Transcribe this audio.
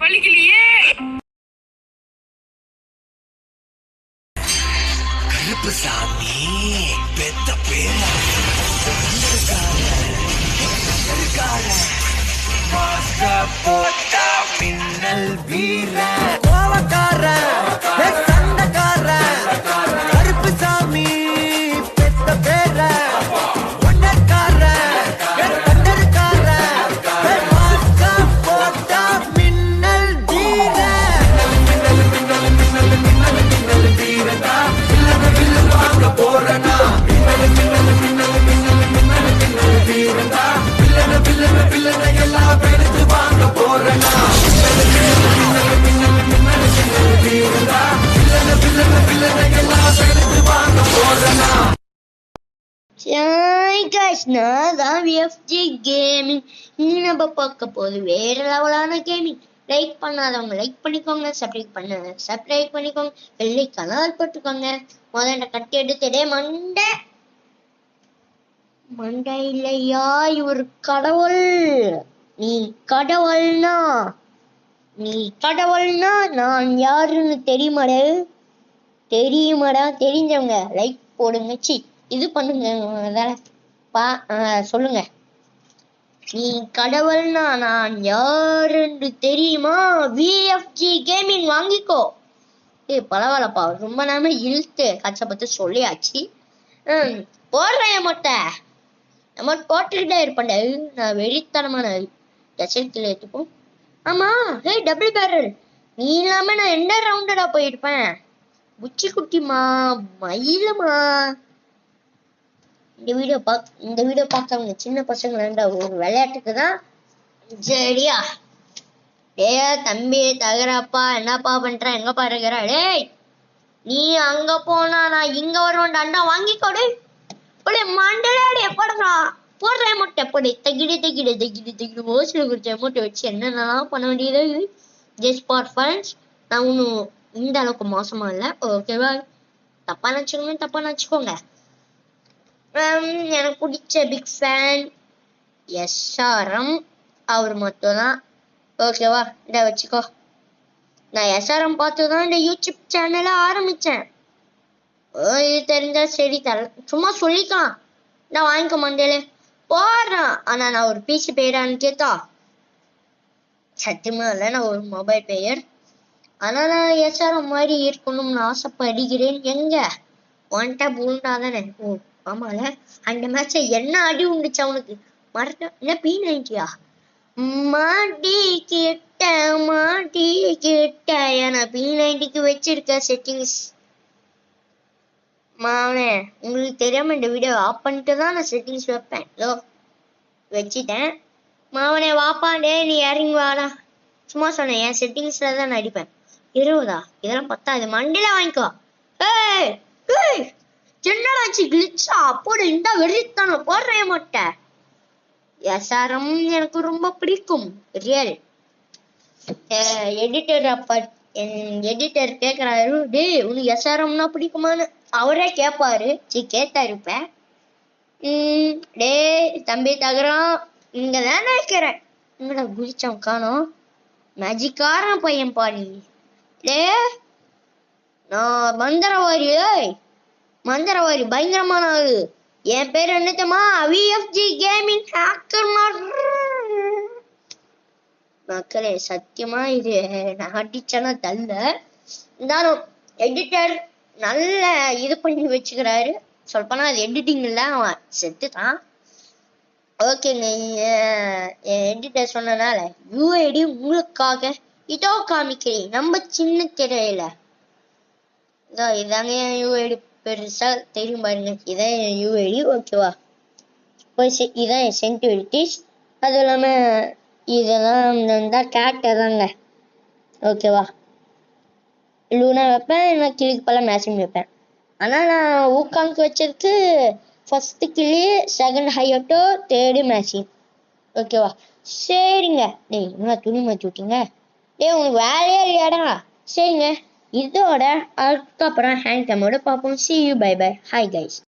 வலிக்கலையே. கருப்புசாமி பெத்த பேர போட்டா மின்னல் வீர கோவக்கார சண்டக்கார கருப்புசாமி பெத்த பேர ஒன்னக்கார கண்டக்கார போட்டா மின்னல் வீர மின்னல் வீரதா வாங்க போறனா வீரதா பிள்ளன எல்லாம் எடுத்து வாங்க போறனா வீரதா பிள்ளன எல்லாம் எடுத்து வாங்க போறனா. Hi guys, நான் தான் VFG Gaming. இன்னும் நம்ம பார்க்க போது வேற லெவலான கேமிங். லைக் பண்ணாதவங்க லைக் பண்ணிக்கோங்க, சப்ஸ்கிரைப் பண்ணிக்கோங்க, வெள்ளை கலர் போட்டுக்கோங்க. முதல்ல கட்டி எடுத்துடே மண்டை இல்லையா இவர் கடவுள். நீ கடவுள்னா நான் யாருன்னு தெரியுமாடா? தெரிஞ்சவங்க லைக் போடுங்க. இது பண்ணுங்க, சொல்லுங்க. நீ கடவுள்னா நான் யாருன்னு தெரியுமா? VFG Gaming வாங்கிக்கோ. பரவாயில்லப்பா, ரொம்ப நேரமா இழுத்து கஷ்டப்பட்டு சொல்லியாச்சு. போடுறேன் போட்டுக்கிட்டே இருப்பேன். நான் வெறித்தனமான எச்சரிக்கையில் எடுத்துப்போம். ஆமா, டபுள் பேரல் நீ இல்லாம நான் என்ன ரவுண்டடா போயிருப்பேன். புச்சி குட்டிமா, மயிலுமா. இந்த வீடியோ பார்த்தவங்க சின்ன பசங்க ஒரு விளையாட்டுக்கு தான். சரியா? தம்பி தகரப்பா, என்னப்பா பண்ற, எங்கப்பா இருக்கிற? டேய், நீ அங்க போனா நான் இங்க வருவேன். அண்டா வாங்கிக்கோடு. மண்டலாடி எப்படா போடுற மூட்டை பொடி தகிடு ஓசில குடிச்ச மூட்டை வச்சு என்னென்னலாம் பண்ண வேண்டியது. Just for funs. நான் ஒன்றும் இந்த அளவுக்கு மோசமா இல்லை, ஓகேவா? தப்பா நினச்சிக்கோங்க. எனக்கு பிடிச்ச பிக் ஃபேன் SRM, அவர் மட்டும் தான், ஓகேவா? இதை வச்சுக்கோ. நான் SRM பார்த்து தான் இந்த யூடியூப் சேனலை ஆரம்பிச்சேன். இது தெரிஞ்சா சரி, சும்மா சொல்லிக்கலாம். நான் வாங்கிக்க மண்டேலே போடுறேன். ஆனா நான் ஒரு பிசி பிளேயரான்னு கேட்டா சத்தியமா இல்லை, நான் ஒரு மொபைல் பிளேயர். அதனால SRM மாதிரி இருக்கணும்னு ஆசைப்படுகிறேன். எங்க ஒன்ட்டா பூண்டா தானே? ஆமால, அந்த மேட்ச என்ன அடி உண்டுச்சு அவனுக்கு. மறக்க என்ன P90 மாட்டிக்கிட்ட ஏன்னா P90க்கு வச்சிருக்க செட்டிங்ஸ். மாவனே, உங்களுக்கு தெரியாம இந்த வீடியோ ஆஃப் பண்ணிட்டு தான் நான் செட்டிங்ஸ் வைப்பேன். வச்சுட்டேன். மாவனே வாப்பாண்டே, நீ இறங்கி வாடா. சும்மா சொன்னேன், என் செட்டிங்ஸ்ல தான் நான் அடிப்பேன். 20 இதெல்லாம் 10 மண்டில வாங்கிக்கோ. என்னடாச்சு கிளிச்சா? போட இந்த வெறித்தான போடுறே மாட்டேன். SRM எனக்கு ரொம்ப பிடிக்கும். ரியல் எடிட்டர் கேக்குறாரு, டேய் உனக்கு SRMனா பிடிக்குமான்னு அவரே கேட்பாரு. கேட்டாருப்பேன். டே தம்பி தகரம் இங்க தானே இருக்கிறேன். இங்கடா குதிச்சவன் காணோம். மேஜிக்கார பையன் பாடி. டே நான் மந்திரவாரி பயங்கரமான ஆளு. என் பேர் என்னத்தமா? VFG Gaming hacker. மக்களே, சத்தியமா இது நான் அடிச்சேன்னா தள்ள. இருந்தாலும் எடிட்டர் நல்ல இது பண்ணி வச்சுக்கிறாரு. சொல்லப்போனா அது எடிட்டிங் இல்ல, அவன் செத்துட்டான். ஓகேங்க, என் எடிட்டர் சொன்னனால UID உங்களுக்காக இதோ காமிக்கிறேன். நம்ம சின்ன திரையில இதாங்க என் UID. பெருசா தெரியும் பாருங்க, இதான் என் UID. ஓகேவா? இதான் என் சென்டிவிட்டிஸ். அதுவும் இல்லாம இதெல்லாம் கேரக்டர் தாங்க. ஓகேவா? லூனா வைப்பேன், நான் கிளிக்கு பல மேட்சிங் வைப்பேன். ஆனா நான் ஊக்காங்க்கு வச்சிருக்கு ஃபர்ஸ்ட் கிளி, செகண்ட் ஹையட்டோ, தேர்டு மேட்சிங். ஓகேவா? சரிங்க. டேய் என்ன துணி மாற்றி விட்டீங்க? டேய் உனக்கு வேலையே இல்லையாடா? சரிங்க, இதோட அதுக்கப்புறம் ஹேண்ட் கேமோட பார்ப்போம். See you, bye bye. Hi guys.